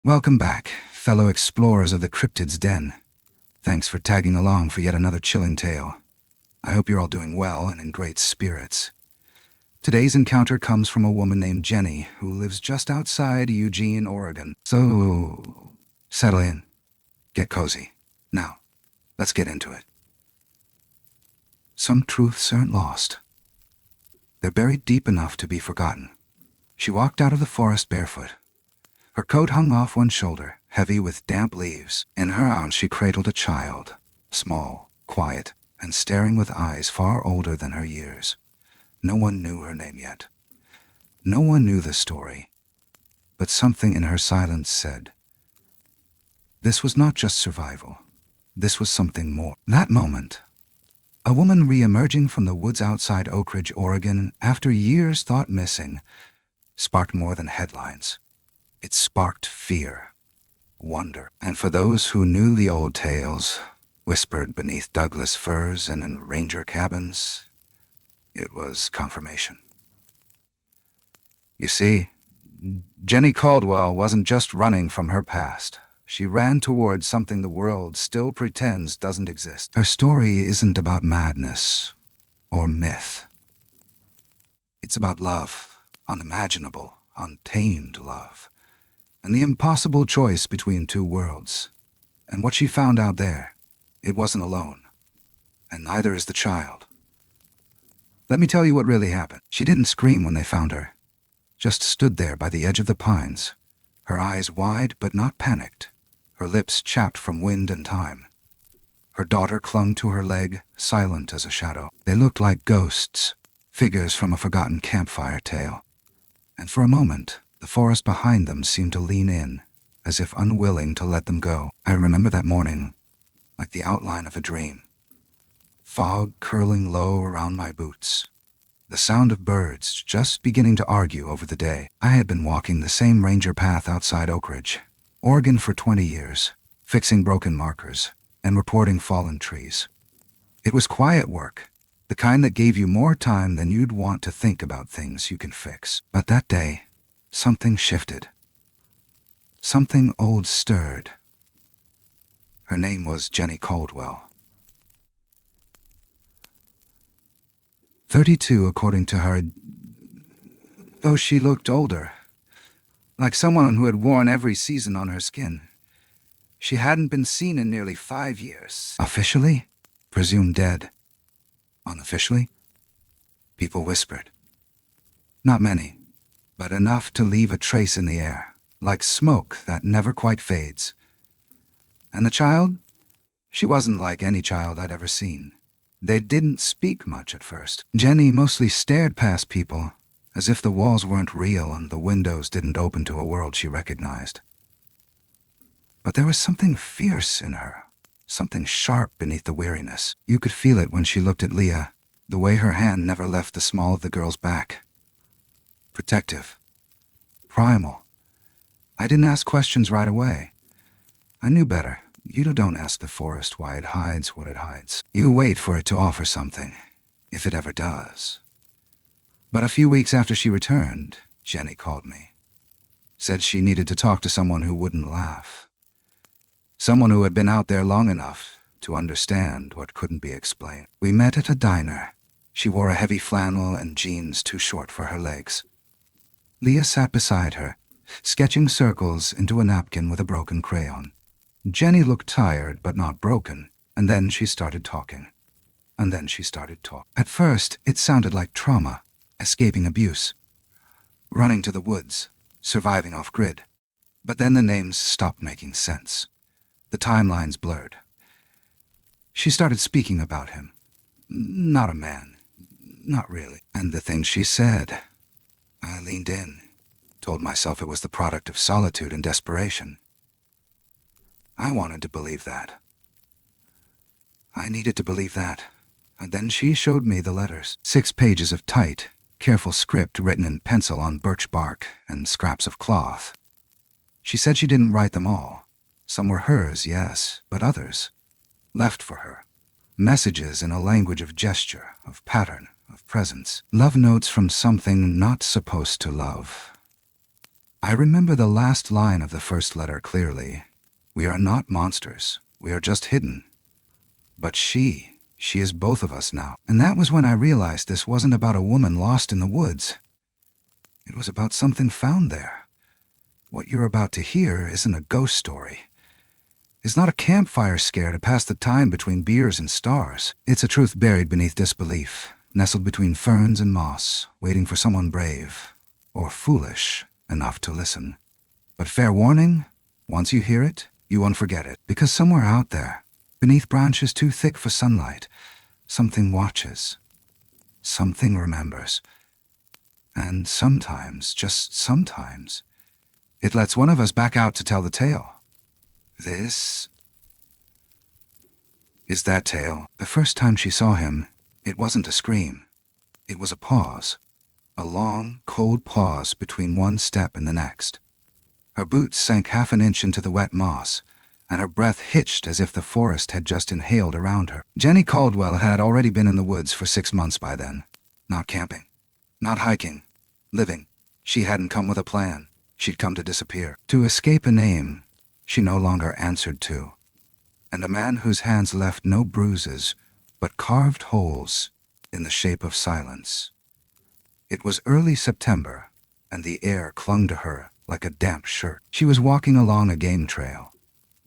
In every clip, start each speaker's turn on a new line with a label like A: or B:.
A: Welcome back, fellow explorers of the cryptid's den. Thanks for tagging along for yet another chilling tale. I hope you're all doing well and in great spirits. Today's encounter comes from a woman named Jenny, who lives just outside Eugene, Oregon. So, settle in. Get cozy. Now, let's get into it. Some truths aren't lost. They're buried deep enough to be forgotten. She walked out of the forest barefoot. Her coat hung off one shoulder, heavy with damp leaves. In her arms she cradled a child, small, quiet, and staring with eyes far older than her years. No one knew her name yet. No one knew the story. But something in her silence said, this was not just survival. This was something more. That moment, a woman re-emerging from the woods outside Oak Ridge, Oregon, after years thought missing, sparked more than headlines. It sparked fear, wonder, and for those who knew the old tales, whispered beneath Douglas firs and in ranger cabins, it was confirmation. You see, Jenny Caldwell wasn't just running from her past. She ran towards something the world still pretends doesn't exist. Her story isn't about madness or myth. It's about love, unimaginable, untamed love, and the impossible choice between two worlds. And what she found out there, it wasn't alone. And neither is the child. Let me tell you what really happened. She didn't scream when they found her. Just stood there by the edge of the pines, her eyes wide but not panicked, her lips chapped from wind and time. Her daughter clung to her leg, silent as a shadow. They looked like ghosts, figures from a forgotten campfire tale. And for a moment, the forest behind them seemed to lean in, as if unwilling to let them go. I remember that morning, like the outline of a dream. Fog curling low around my boots. The sound of birds just beginning to argue over the day. I had been walking the same ranger path outside Oak Ridge, Oregon for 20 years, fixing broken markers and reporting fallen trees. It was quiet work, the kind that gave you more time than you'd want to think about things you can fix. But that day, something shifted. Something old stirred. Her name was Jenny Caldwell. 32, according to her, though she looked older, like someone who had worn every season on her skin. She hadn't been seen in nearly 5 years. Officially, presumed dead. Unofficially, people whispered. Not many, but enough to leave a trace in the air, like smoke that never quite fades. And the child? She wasn't like any child I'd ever seen. They didn't speak much at first. Jenny mostly stared past people, as if the walls weren't real and the windows didn't open to a world she recognized. But there was something fierce in her, something sharp beneath the weariness. You could feel it when she looked at Leah, the way her hand never left the small of the girl's back. Protective. Primal. I didn't ask questions right away. I knew better. You don't ask the forest why it hides what it hides. You wait for it to offer something, if it ever does. But a few weeks after she returned, Jenny called me. Said she needed to talk to someone who wouldn't laugh. Someone who had been out there long enough to understand what couldn't be explained. We met at a diner. She wore a heavy flannel and jeans too short for her legs. Leah sat beside her, sketching circles into a napkin with a broken crayon. Jenny looked tired but not broken, and then she started talking. At first, it sounded like trauma, escaping abuse, running to the woods, surviving off-grid. But then the names stopped making sense. The timelines blurred. She started speaking about him. Not a man. Not really. And the things she said. I leaned in, told myself it was the product of solitude and desperation. I wanted to believe that. I needed to believe that. And then she showed me the letters. 6 pages of tight, careful script written in pencil on birch bark and scraps of cloth. She said she didn't write them all. Some were hers, yes, but others left for her. Messages in a language of gesture, of pattern, of presence. Love notes from something not supposed to love. I remember the last line of the first letter clearly. We are not monsters. We are just hidden. But she is both of us now. And that was when I realized this wasn't about a woman lost in the woods. It was about something found there. What you're about to hear isn't a ghost story. It's not a campfire scare to pass the time between beers and stars. It's a truth buried beneath disbelief, nestled between ferns and moss, waiting for someone brave, or foolish, enough to listen. But fair warning, once you hear it, you won't forget it. Because somewhere out there, beneath branches too thick for sunlight, something watches. Something remembers. And sometimes, just sometimes, it lets one of us back out to tell the tale. This is that tale. The first time she saw him, it wasn't a scream. It was a pause. A long, cold pause between one step and the next. Her boots sank half an inch into the wet moss, and her breath hitched as if the forest had just inhaled around her. Jenny Caldwell had already been in the woods for 6 months by then. Not camping. Not hiking. Living. She hadn't come with a plan. She'd come to disappear. To escape a name she no longer answered to. And a man whose hands left no bruises, but carved holes in the shape of silence. It was early September, and the air clung to her like a damp shirt. She was walking along a game trail,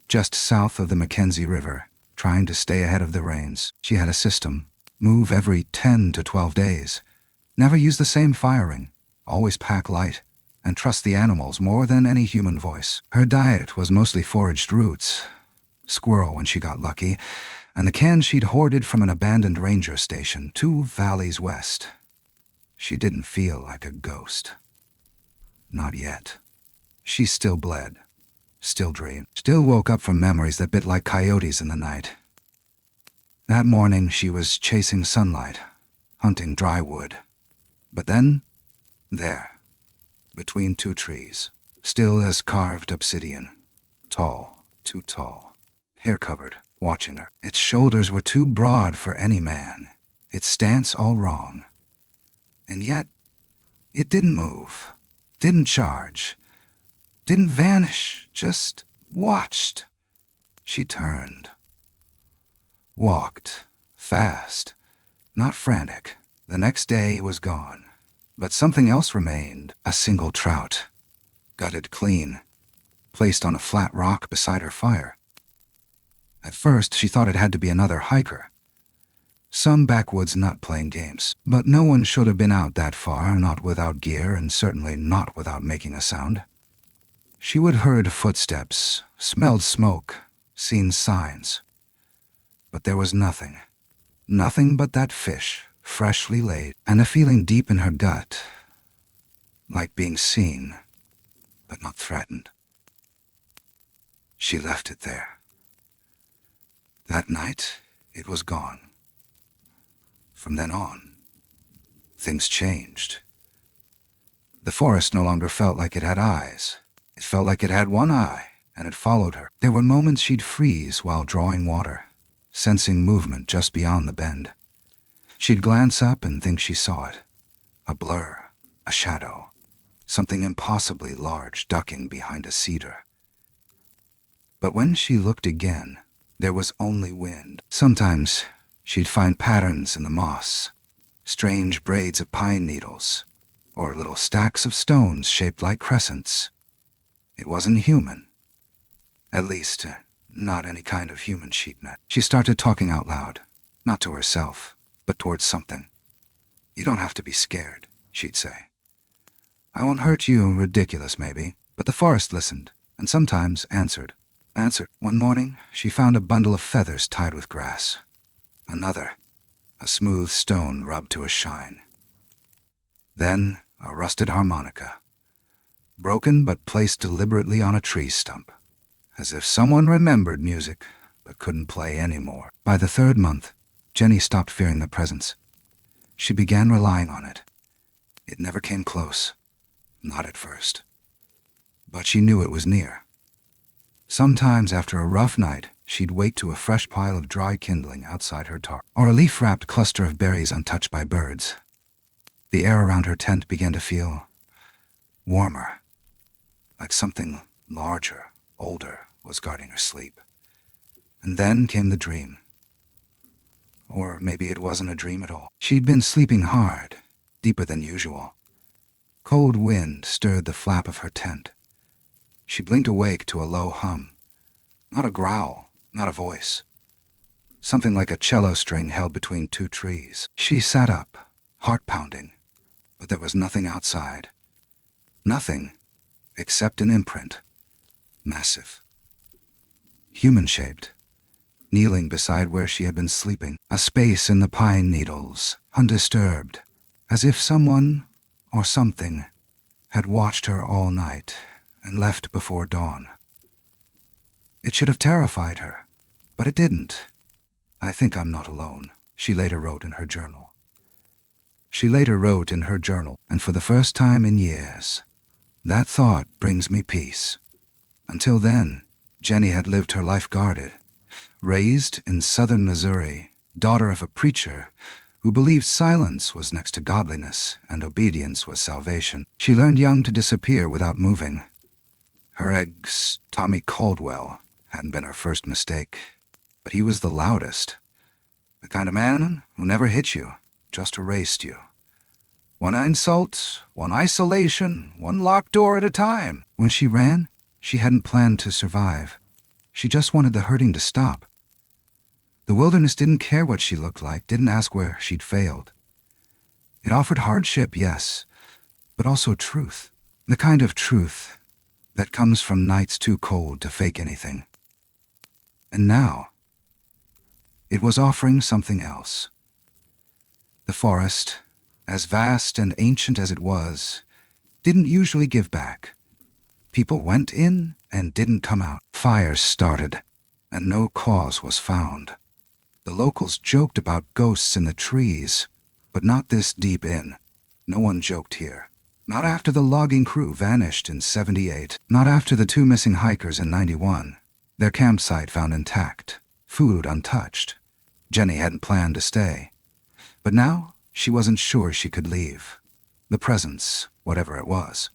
A: just south of the Mackenzie River, trying to stay ahead of the rains. She had a system, move every 10 to 12 days, never use the same firing, always pack light, and trust the animals more than any human voice. Her diet was mostly foraged roots, squirrel when she got lucky, and the cans she'd hoarded from an abandoned ranger station 2 valleys west. She didn't feel like a ghost. Not yet. She still bled, still dreamed, still woke up from memories that bit like coyotes in the night. That morning she was chasing sunlight, hunting dry wood. But then, there, between 2 trees, still as carved obsidian, tall, too tall, hair-covered, watching her. Its shoulders were too broad for any man, its stance all wrong. And yet, it didn't move, didn't charge, didn't vanish, just watched. She turned. Walked. Fast. Not frantic. The next day it was gone. But something else remained. A single trout. Gutted clean. Placed on a flat rock beside her fire. At first she thought it had to be another hiker. Some backwoods nut playing games. But no one should have been out that far, not without gear and certainly not without making a sound. She would heard footsteps, smelled smoke, seen signs. But there was nothing. Nothing but that fish, freshly laid, and a feeling deep in her gut, like being seen, but not threatened. She left it there. That night, it was gone. From then on, things changed. The forest no longer felt like it had eyes. It felt like it had one eye, and it followed her. There were moments she'd freeze while drawing water, sensing movement just beyond the bend. She'd glance up and think she saw it. A blur, a shadow, something impossibly large ducking behind a cedar. But when she looked again, there was only wind. Sometimes she'd find patterns in the moss, strange braids of pine needles, or little stacks of stones shaped like crescents. It wasn't human. At least, not any kind of human she'd met. She started talking out loud, not to herself, but towards something. You don't have to be scared, she'd say. I won't hurt you, ridiculous maybe, but the forest listened, and sometimes answered. One morning, she found a bundle of feathers tied with grass. Another, a smooth stone rubbed to a shine. Then, a rusted harmonica. Broken but placed deliberately on a tree stump, as if someone remembered music but couldn't play anymore. By the 3rd month, Jenny stopped fearing the presence. She began relying on it. It never came close, not at first. But she knew it was near. Sometimes after a rough night, she'd wake to a fresh pile of dry kindling outside her tarp, or a leaf-wrapped cluster of berries untouched by birds. The air around her tent began to feel warmer. like something larger, older, was guarding her sleep. And then came the dream. Or maybe it wasn't a dream at all. She'd been sleeping hard, deeper than usual. Cold wind stirred the flap of her tent. She blinked awake to a low hum. Not a growl, not a voice. Something like a cello string held between two trees. She sat up, heart pounding, but there was nothing outside. Nothing, except an imprint. Massive. Human-shaped. Kneeling beside where she had been sleeping. A space in the pine needles, undisturbed, as if someone, or something, had watched her all night and left before dawn. It should have terrified her, but it didn't. I think I'm not alone, she later wrote in her journal. And for the first time in years, that thought brings me peace. Until then, Jenny had lived her life guarded. Raised in southern Missouri, daughter of a preacher who believed silence was next to godliness and obedience was salvation, she learned young to disappear without moving. Her ex, Tommy Caldwell, hadn't been her first mistake, but he was the loudest. The kind of man who never hit you, just erased you. One insult, one isolation, one locked door at a time. When she ran, she hadn't planned to survive. She just wanted the hurting to stop. The wilderness didn't care what she looked like, didn't ask where she'd failed. It offered hardship, yes, but also truth. The kind of truth that comes from nights too cold to fake anything. And now, it was offering something else. The forest, as vast and ancient as it was, didn't usually give back. People went in and didn't come out. Fires started, and no cause was found. The locals joked about ghosts in the trees, but not this deep in. No one joked here. Not after the logging crew vanished in '78. Not after the 2 missing hikers in '91. Their campsite found intact, food untouched. Jenny hadn't planned to stay. But now, she wasn't sure she could leave. The presence, whatever it was,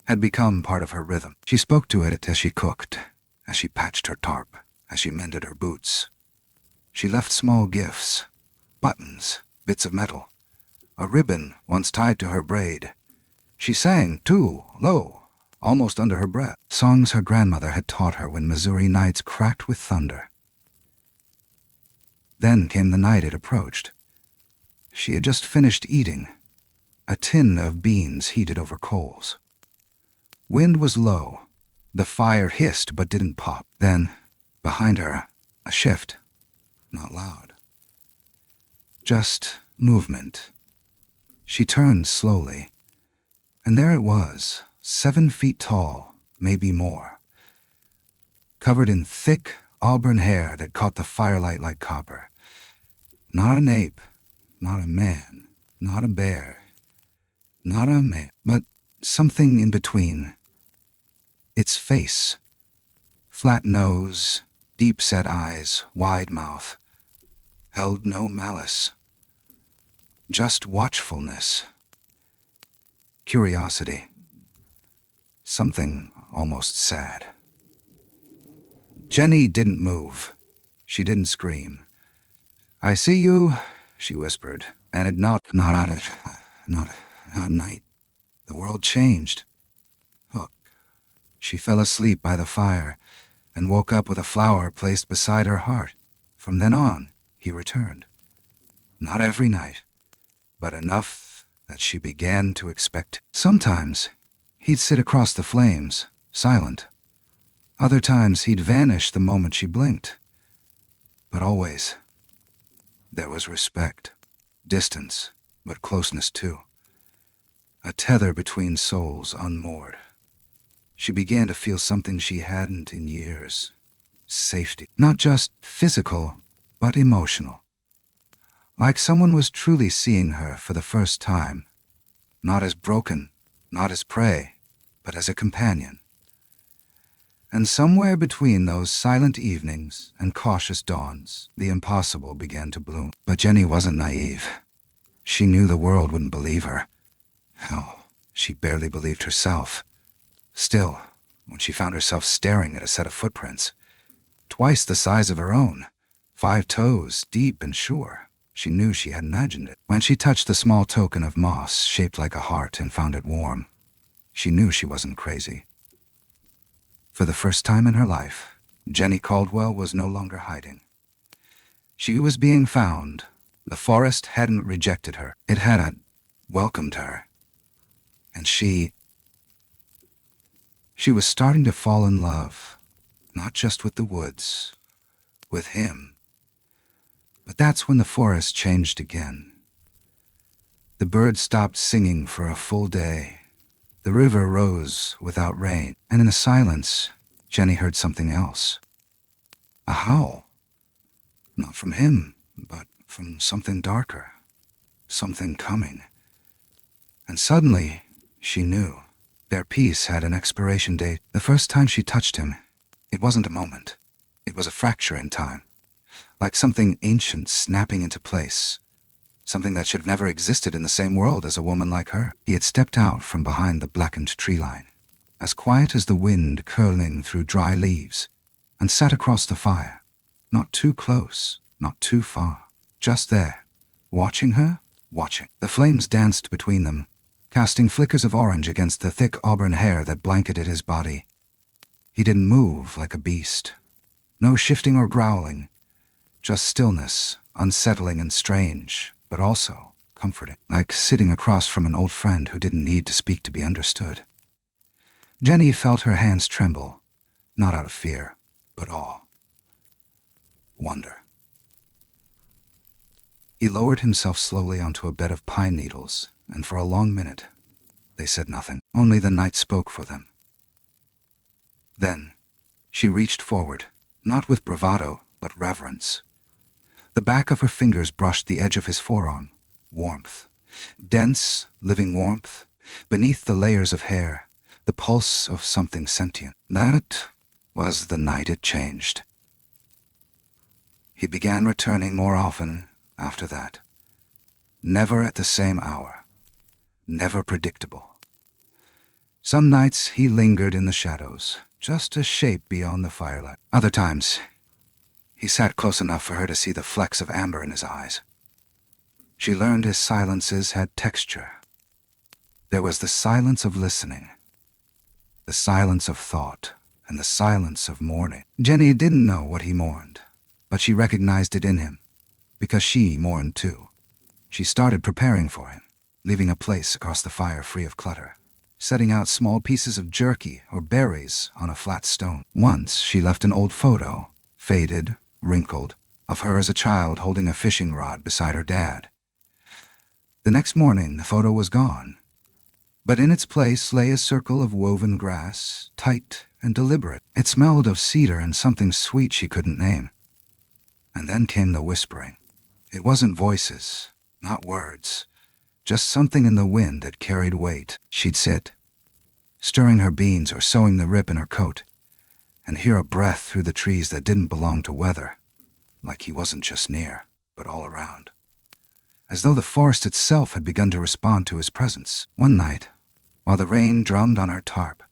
A: had become part of her rhythm. She spoke to it as she cooked, as she patched her tarp, as she mended her boots. She left small gifts, buttons, bits of metal, a ribbon once tied to her braid. She sang, too, low, almost under her breath, songs her grandmother had taught her when Missouri nights cracked with thunder. Then came the night it approached. She had just finished eating, a tin of beans heated over coals. Wind was low. The fire hissed but didn't pop. Then, behind her, a shift. Not loud. Just movement. She turned slowly, and there it was, 7 feet tall, maybe more. Covered in thick auburn hair that caught the firelight like copper. Not an ape, not a man, not a bear, not a man, but something in between. Its face. Flat nose, deep-set eyes, wide mouth. Held no malice. Just watchfulness. Curiosity. Something almost sad. Jenny didn't move. She didn't scream. "I see you," she whispered, and it not at night. The world changed. Hook. She fell asleep by the fire and woke up with a flower placed beside her heart. From then on, he returned. Not every night, but enough that she began to expect. Sometimes, he'd sit across the flames, silent. Other times, he'd vanish the moment she blinked. But always, there was respect, distance, but closeness too. A tether between souls unmoored. She began to feel something she hadn't in years. Safety. Not just physical, but emotional. Like someone was truly seeing her for the first time. Not as broken, not as prey, but as a companion. And somewhere between those silent evenings and cautious dawns, the impossible began to bloom. But Jenny wasn't naive. She knew the world wouldn't believe her. Hell, she barely believed herself. Still, when she found herself staring at a set of footprints, twice the size of her own, 5 toes, deep and sure. She knew she had imagined it. When she touched the small token of moss shaped like a heart and found it warm, she knew she wasn't crazy. For the first time in her life, Jenny Caldwell was no longer hiding. She was being found. The forest hadn't rejected her. It had welcomed her. And she was starting to fall in love, not just with the woods, with him. But that's when the forest changed again. The birds stopped singing for a full day. The river rose without rain, and in the silence, Jenny heard something else. A howl. Not from him, but from something darker. Something coming. And suddenly, she knew. Their peace had an expiration date. The first time she touched him, it wasn't a moment. It was a fracture in time. Like something ancient snapping into place. Something that should have never existed in the same world as a woman like her. He had stepped out from behind the blackened tree line, as quiet as the wind curling through dry leaves, and sat across the fire. Not too close, not too far. Just there, watching her, watching. The flames danced between them, casting flickers of orange against the thick auburn hair that blanketed his body. He didn't move like a beast. No shifting or growling. Just stillness, unsettling and strange, but also comforting, like sitting across from an old friend who didn't need to speak to be understood. Jenny felt her hands tremble, not out of fear, but awe. Wonder. He lowered himself slowly onto a bed of pine needles, and for a long minute, they said nothing. Only the night spoke for them. Then, she reached forward, not with bravado, but reverence. The back of her fingers brushed the edge of his forearm. Warmth. Dense, living warmth. Beneath the layers of hair, the pulse of something sentient. That was the night it changed. He began returning more often after that. Never at the same hour. Never predictable. Some nights he lingered in the shadows, just a shape beyond the firelight. Other times, he sat close enough for her to see the flecks of amber in his eyes. She learned his silences had texture. There was the silence of listening, the silence of thought, and the silence of mourning. Jenny didn't know what he mourned, but she recognized it in him, because she mourned too. She started preparing for him, leaving a place across the fire free of clutter, setting out small pieces of jerky or berries on a flat stone. Once she left an old photo, faded, wrinkled, of her as a child holding a fishing rod beside her dad. The next morning, the photo was gone, but in its place lay a circle of woven grass, tight and deliberate. It smelled of cedar and something sweet she couldn't name. And then came the whispering. It wasn't voices, not words, just something in the wind that carried weight. She'd sit, stirring her beans or sewing the rip in her coat, and hear a breath through the trees that didn't belong to weather, like he wasn't just near, but all around. As though the forest itself had begun to respond to his presence. One night, while the rain drummed on her tarp,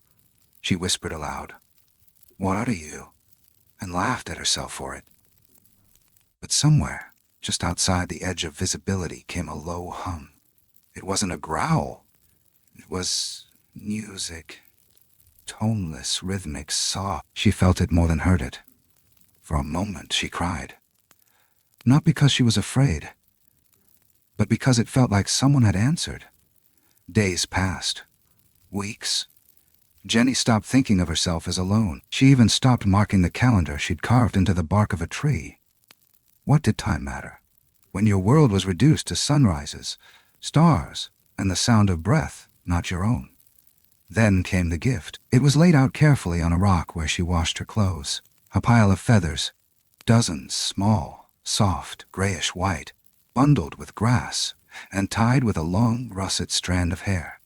A: she whispered aloud, "What are you?" and laughed at herself for it. But somewhere, just outside the edge of visibility, came a low hum. It wasn't a growl. It was music. Toneless, rhythmic, soft. She felt it more than heard it. For a moment, she cried. Not because she was afraid, but because it felt like someone had answered. Days passed. Weeks. Jenny stopped thinking of herself as alone. She even stopped marking the calendar she'd carved into the bark of a tree. What did time matter, when your world was reduced to sunrises, stars, and the sound of breath, not your own? Then came the gift. It was laid out carefully on a rock where she washed her clothes. A pile of feathers, dozens, small, soft, grayish-white, bundled with grass, and tied with a long, russet strand of hair.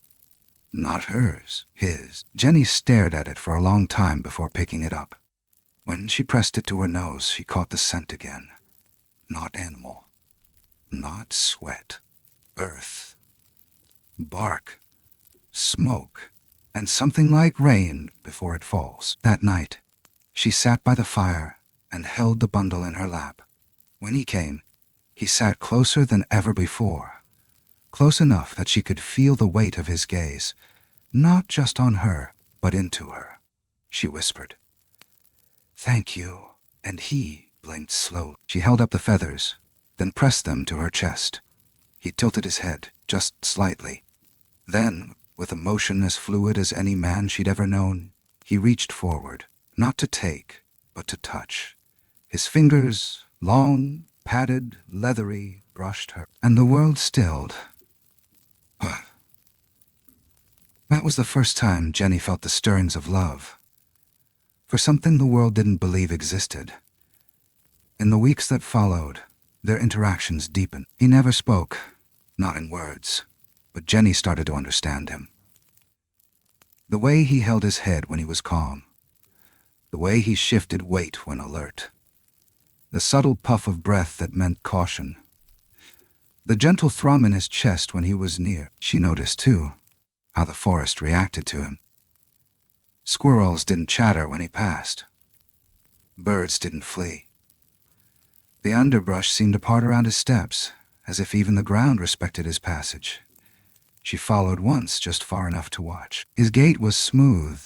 A: Not hers, his. Jenny stared at it for a long time before picking it up. When she pressed it to her nose, she caught the scent again. Not animal. Not sweat. Earth. Bark. Smoke. and something like rain before it falls. That night, she sat by the fire and held the bundle in her lap. When he came, he sat closer than ever before, close enough that she could feel the weight of his gaze, not just on her, but into her. She whispered, "Thank you," and he blinked slowly. She held up the feathers, then pressed them to her chest. He tilted his head, just slightly. Then, with a motion as fluid as any man she'd ever known, he reached forward, not to take, but to touch. His fingers, long, padded, leathery, brushed her, and the world stilled. That was the first time Jenny felt the stirrings of love, for something the world didn't believe existed. In the weeks that followed, their interactions deepened. He never spoke, not in words, but Jenny started to understand him. The way he held his head when he was calm, the way he shifted weight when alert, the subtle puff of breath that meant caution, the gentle thrum in his chest when he was near. She noticed, too, how the forest reacted to him. Squirrels didn't chatter when he passed. Birds didn't flee. The underbrush seemed to part around his steps, as if even the ground respected his passage. She followed once, just far enough to watch. His gait was smooth,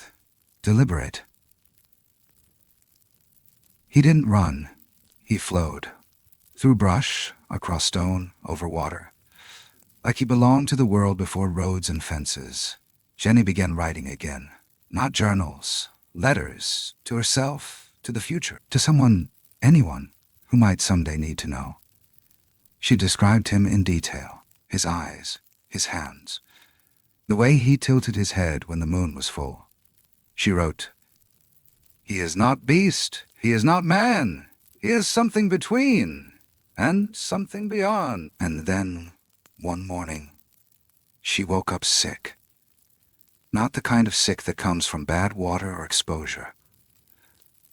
A: deliberate. He didn't run. He flowed. Through brush, across stone, over water. Like he belonged to the world before roads and fences. Jenny began writing again. Not journals, letters, to herself, to the future, to someone, anyone, who might someday need to know. She described him in detail, his eyes, his hands, the way he tilted his head when the moon was full. She wrote, "He is not beast, he is not man, he is something between, and something beyond." And then, one morning, she woke up sick. Not the kind of sick that comes from bad water or exposure.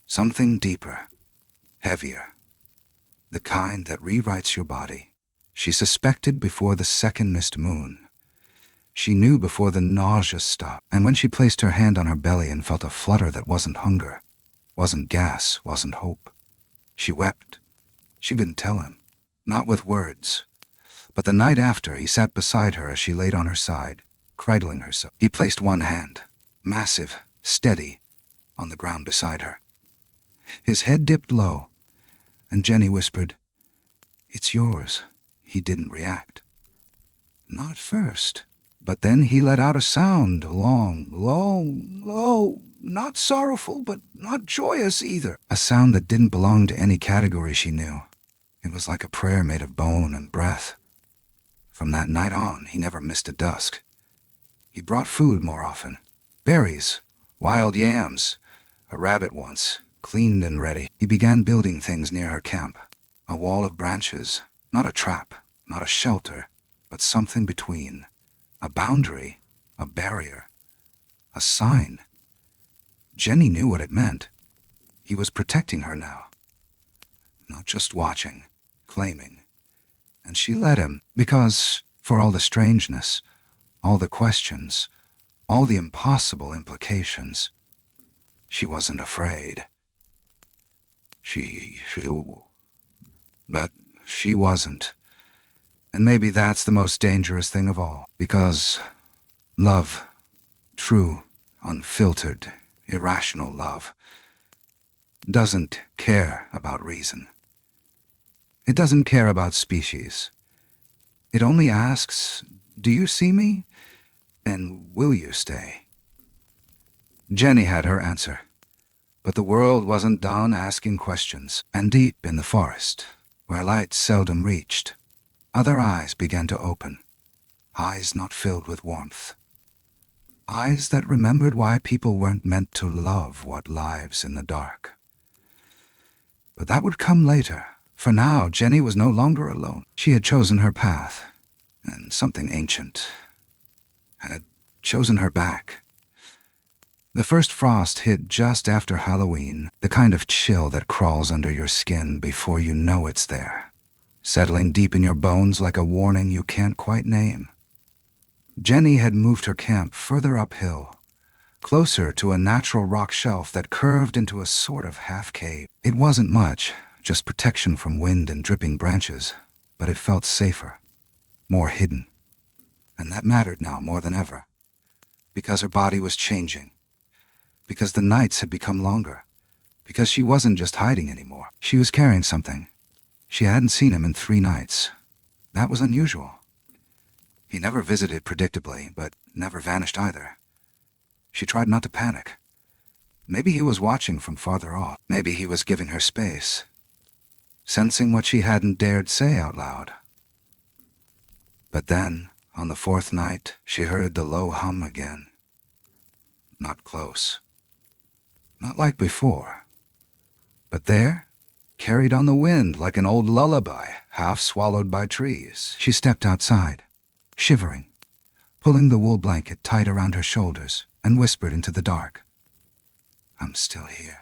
A: Something deeper, heavier, the kind that rewrites your body. She suspected before the second missed moon. She knew before the nausea stopped, and when she placed her hand on her belly and felt a flutter that wasn't hunger, wasn't gas, wasn't hope. She wept. She didn't tell him, not with words. But the night after, he sat beside her as she laid on her side, cradling herself. He placed one hand, massive, steady, on the ground beside her. His head dipped low, and Jenny whispered, "It's yours." He didn't react. Not first, but then he let out a sound, long, low, not sorrowful, but not joyous either. A sound that didn't belong to any category she knew. It was like a prayer made of bone and breath. From that night on, he never missed a dusk. He brought food more often. Berries, wild yams, a rabbit once, cleaned and ready. He began building things near her camp. A wall of branches, not a trap, not a shelter, but something between. A boundary, a barrier, a sign. Jenny knew what it meant. He was protecting her now. Not just watching, claiming. And she let him, because, for all the strangeness, all the questions, all the impossible implications, she wasn't afraid. But she wasn't. And maybe that's the most dangerous thing of all, because love, true, unfiltered, irrational love, doesn't care about reason. It doesn't care about species. It only asks, "Do you see me? And will you stay?" Jenny had her answer, but the world wasn't done asking questions, and deep in the forest, where light seldom reached, other eyes began to open, eyes not filled with warmth, eyes that remembered why people weren't meant to love what lives in the dark. But that would come later. For now, Jenny was no longer alone. She had chosen her path, and something ancient had chosen her back. The first frost hit just after Halloween, the kind of chill that crawls under your skin before you know it's there, settling deep in your bones like a warning you can't quite name. Jenny had moved her camp further uphill, closer to a natural rock shelf that curved into a sort of half-cave. It wasn't much, just protection from wind and dripping branches, but it felt safer, more hidden. And that mattered now more than ever, because her body was changing, because the nights had become longer, because she wasn't just hiding anymore. She was carrying something. She hadn't seen him in 3 nights. That was unusual. He never visited predictably, but never vanished either. She tried not to panic. Maybe he was watching from farther off. Maybe he was giving her space, sensing what she hadn't dared say out loud. But then, on the 4th night, she heard the low hum again. Not close. Not like before. But there, carried on the wind like an old lullaby, half swallowed by trees. She stepped outside, shivering, pulling the wool blanket tight around her shoulders, and whispered into the dark, "I'm still here."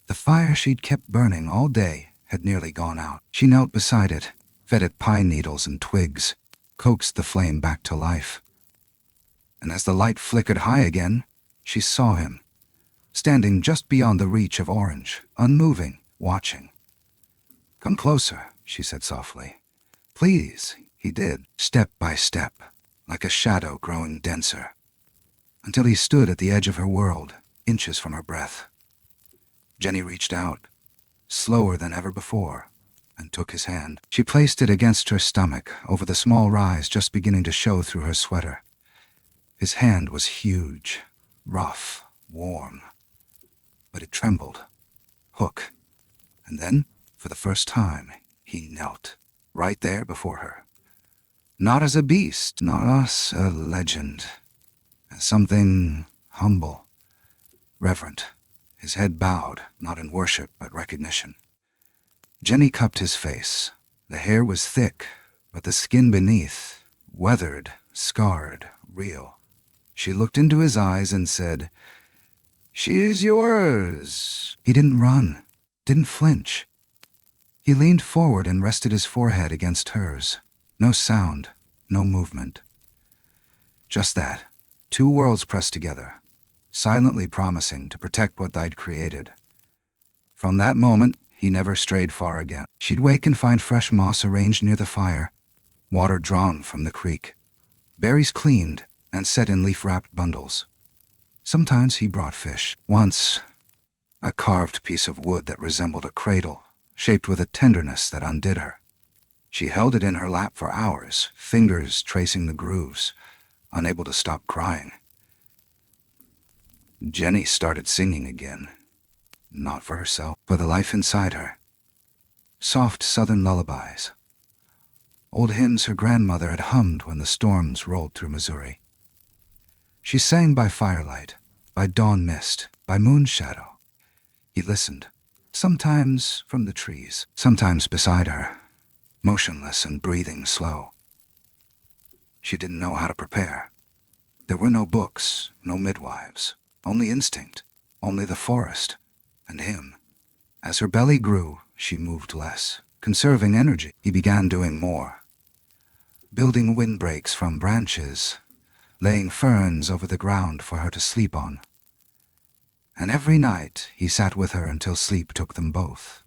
A: The fire she'd kept burning all day had nearly gone out. She knelt beside it, fed it pine needles and twigs, coaxed the flame back to life. And as the light flickered high again, she saw him, standing just beyond the reach of orange, unmoving, watching. "Come closer," she said softly. "Please." He did, step by step, like a shadow growing denser, until he stood at the edge of her world, inches from her breath. Jenny reached out, slower than ever before, and took his hand. She placed it against her stomach, over the small rise just beginning to show through her sweater. His hand was huge, rough, warm, but it trembled. Hook. And then, for the first time, he knelt, right there before her. Not as a beast, not as a legend, as something humble, reverent, his head bowed, not in worship, but recognition. Jenny cupped his face. The hair was thick, but the skin beneath, weathered, scarred, real. She looked into his eyes and said, "She is yours." He didn't run, didn't flinch. He leaned forward and rested his forehead against hers. No sound, no movement. Just that, 2 worlds pressed together, silently promising to protect what they'd created. From that moment, he never strayed far again. She'd wake and find fresh moss arranged near the fire, water drawn from the creek, berries cleaned and set in leaf-wrapped bundles. Sometimes he brought fish. Once, a carved piece of wood that resembled a cradle, shaped with a tenderness that undid her. She held it in her lap for hours, fingers tracing the grooves, unable to stop crying. Jenny started singing again. Not for herself, for the life inside her. Soft southern lullabies. Old hymns her grandmother had hummed when the storms rolled through Missouri. She sang by firelight, by dawn mist, by moon shadow. He listened, sometimes from the trees, sometimes beside her, motionless and breathing slow. She didn't know how to prepare. There were no books, no midwives, only instinct, only the forest, and him. As her belly grew, she moved less, conserving energy. He began doing more, building windbreaks from branches, laying ferns over the ground for her to sleep on. And every night he sat with her until sleep took them both.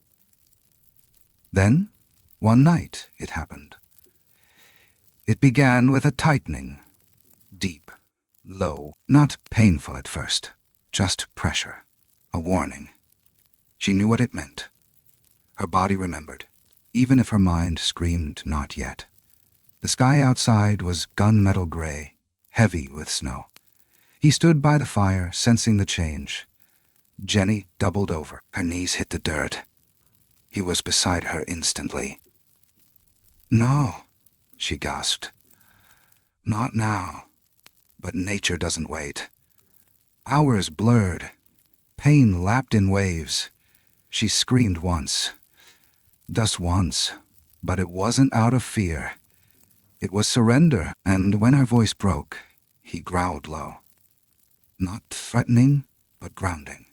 A: Then, one night, it happened. It began with a tightening, deep, low, not painful at first, just pressure, a warning. She knew what it meant. Her body remembered, even if her mind screamed not yet. The sky outside was gunmetal gray, heavy with snow. He stood by the fire, sensing the change. Jenny doubled over. Her knees hit the dirt. He was beside her instantly. "No," she gasped. "Not now. But nature doesn't wait." Hours blurred. Pain lapped in waves. She screamed once. Just once. But it wasn't out of fear. It was surrender, and when her voice broke, he growled low. Not threatening, but grounding.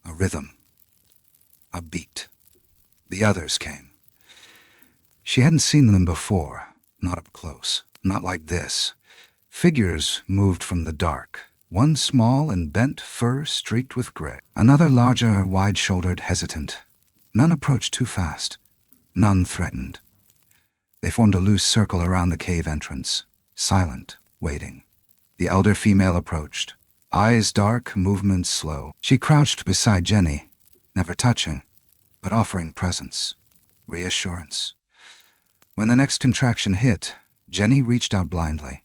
A: A rhythm. A beat. The others came. She hadn't seen them before, not up close, not like this. Figures moved from the dark, One small and bent, fur streaked with gray. Another larger, wide-shouldered, hesitant. None approached too fast. None threatened. They formed a loose circle around the cave entrance, silent, waiting. The elder female approached. Eyes dark, movements slow. She crouched beside Jenny, never touching, but offering presence, reassurance. When the next contraction hit, Jenny reached out blindly.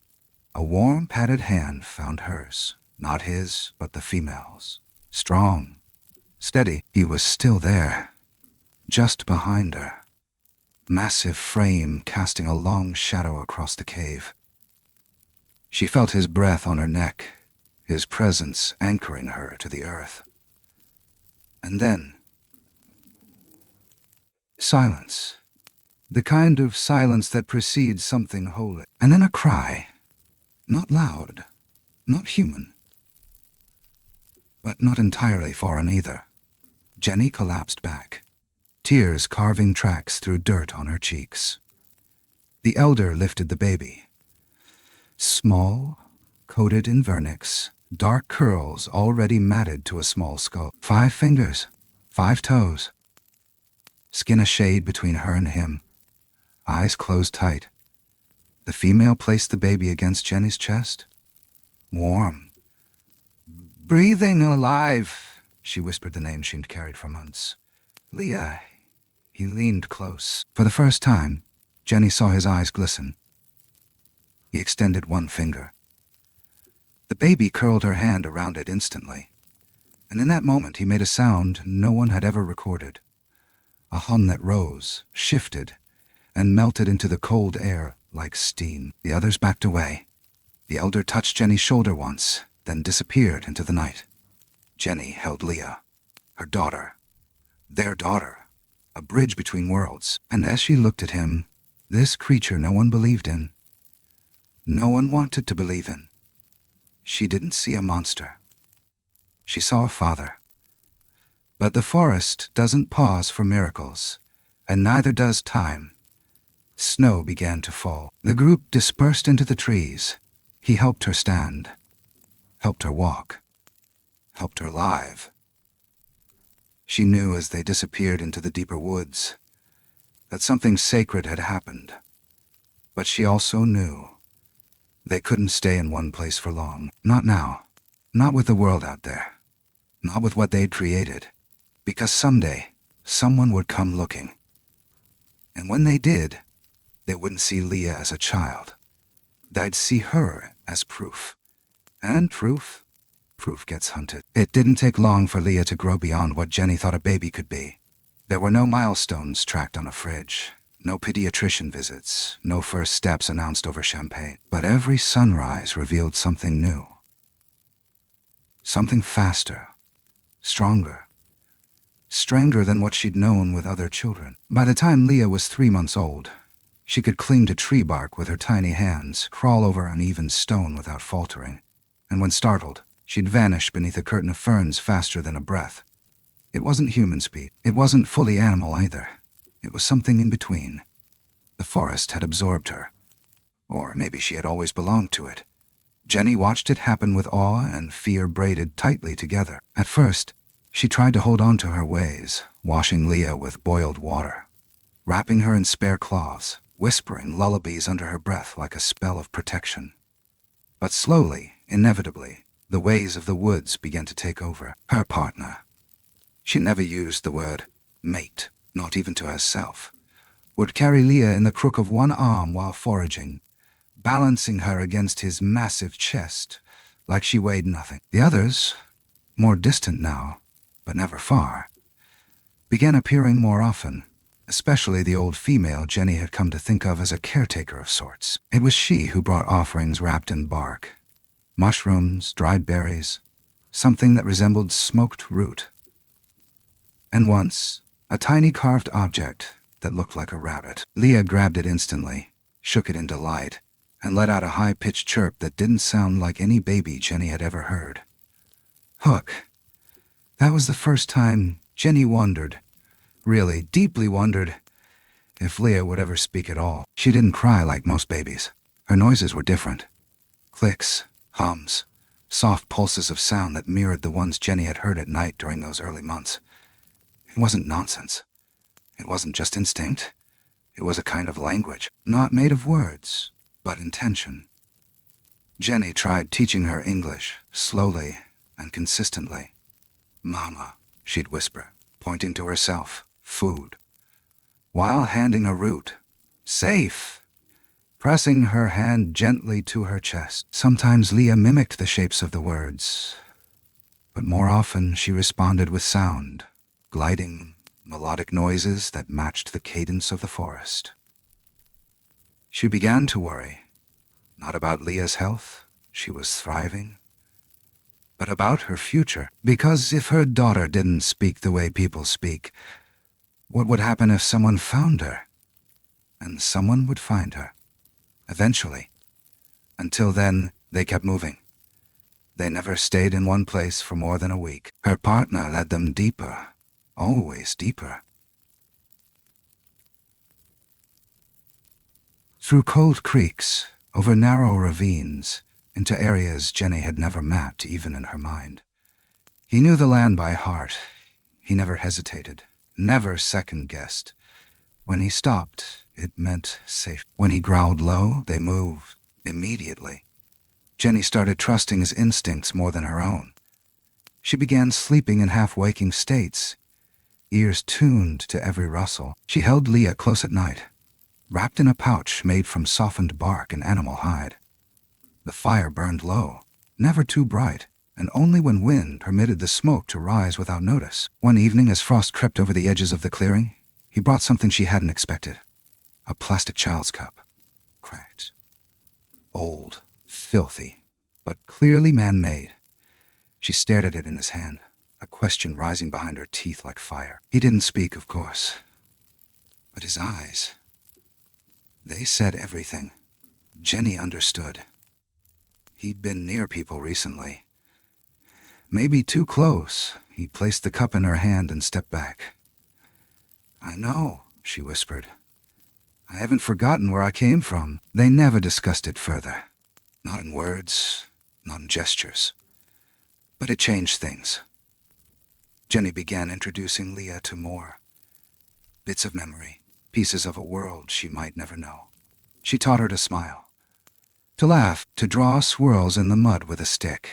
A: A warm, padded hand found hers. Not his, but the female's. Strong, steady. He was still there, just behind her. Massive frame casting a long shadow across the cave. She felt his breath on her neck, his presence anchoring her to the earth. And then, silence. The kind of silence that precedes something holy. And then a cry. Not loud, not human, but not entirely foreign either. Jenny collapsed back, tears carving tracks through dirt on her cheeks. The elder lifted the baby. Small, coated in vernix, dark curls already matted to a small skull. 5 fingers, 5 toes. Skin a shade between her and him. Eyes closed tight. The female placed the baby against Jenny's chest. Warm. Breathing, alive, she whispered the name she'd carried for months. Leah. He leaned close. For the first time, Jenny saw his eyes glisten. He extended one finger. The baby curled her hand around it instantly, and in that moment he made a sound no one had ever recorded. A hum that rose, shifted, and melted into the cold air like steam. The others backed away. The elder touched Jenny's shoulder once, then disappeared into the night. Jenny held Leah, her daughter, their daughter, a bridge between worlds. And as she looked at him, this creature no one believed in, no one wanted to believe in, she didn't see a monster. She saw a father. But the forest doesn't pause for miracles, and neither does time. Snow began to fall. The group dispersed into the trees. He helped her stand, helped her walk, helped her live. She knew as they disappeared into the deeper woods that something sacred had happened. But she also knew they couldn't stay in one place for long. Not now. Not with the world out there. Not with what they'd created. Because someday, someone would come looking. And when they did, they wouldn't see Leah as a child. They'd see her as proof. And proof gets hunted. It didn't take long for Leah to grow beyond what Jenny thought a baby could be. There were no milestones tracked on a fridge, no pediatrician visits, no first steps announced over champagne. But every sunrise revealed something new. Something faster, stronger, stranger than what she'd known with other children. By the time Leah was 3 months old, she could cling to tree bark with her tiny hands, crawl over uneven stone without faltering. And when startled, she'd vanish beneath a curtain of ferns faster than a breath. It wasn't human speed. It wasn't fully animal either. It was something in between. The forest had absorbed her. Or maybe she had always belonged to it. Jenny watched it happen with awe and fear braided tightly together. At first, she tried to hold on to her ways, washing Leah with boiled water, wrapping her in spare cloths, whispering lullabies under her breath like a spell of protection. But slowly, inevitably, the ways of the woods began to take over. Her partner. She never used the word mate, not even to herself, would carry Leah in the crook of one arm while foraging, balancing her against his massive chest like she weighed nothing. The others, more distant now, but never far, began appearing more often, especially the old female Jenny had come to think of as a caretaker of sorts. It was she who brought offerings wrapped in bark, mushrooms, dried berries, something that resembled smoked root. And once, a tiny carved object that looked like a rabbit. Leah grabbed it instantly, shook it in delight, and let out a high-pitched chirp that didn't sound like any baby Jenny had ever heard. Hook. That was the first time Jenny wondered, really deeply wondered, if Leah would ever speak at all. She didn't cry like most babies. Her noises were different. Clicks, hums, soft pulses of sound that mirrored the ones Jenny had heard at night during those early months. It wasn't nonsense. It wasn't just instinct. It was a kind of language, not made of words, but intention. Jenny tried teaching her English, slowly and consistently. "Mama," she'd whisper, pointing to herself, food, while handing a root. "Safe," pressing her hand gently to her chest. Sometimes Leah mimicked the shapes of the words, but more often she responded with sound, gliding, melodic noises that matched the cadence of the forest. She began to worry, not about Leah's health, she was thriving, but about her future, because if her daughter didn't speak the way people speak, what would happen if someone found her? And someone would find her. Eventually. Until then, they kept moving. They never stayed in one place for more than a week. Her partner led them deeper, always deeper. Through cold creeks, over narrow ravines, into areas Jenny had never mapped even in her mind. He knew the land by heart. He never hesitated, never second-guessed. When he stopped, it meant safe. When he growled low, they moved immediately. Jenny started trusting his instincts more than her own. She began sleeping in half-waking states, ears tuned to every rustle. She held Leah close at night, wrapped in a pouch made from softened bark and animal hide. The fire burned low, never too bright, and only when wind permitted the smoke to rise without notice. One evening, as frost crept over the edges of the clearing, he brought something she hadn't expected. A plastic child's cup. Cracked. Old. Filthy. But clearly man-made. She stared at it in his hand, a question rising behind her teeth like fire. He didn't speak, of course. But his eyes... they said everything. Jenny understood. He'd been near people recently. Maybe too close. He placed the cup in her hand and stepped back. "I know," she whispered. "I haven't forgotten where I came from." They never discussed it further. Not in words, not in gestures. But it changed things. Jenny began introducing Leah to more. Bits of memory, pieces of a world she might never know. She taught her to smile, to laugh, to draw swirls in the mud with a stick.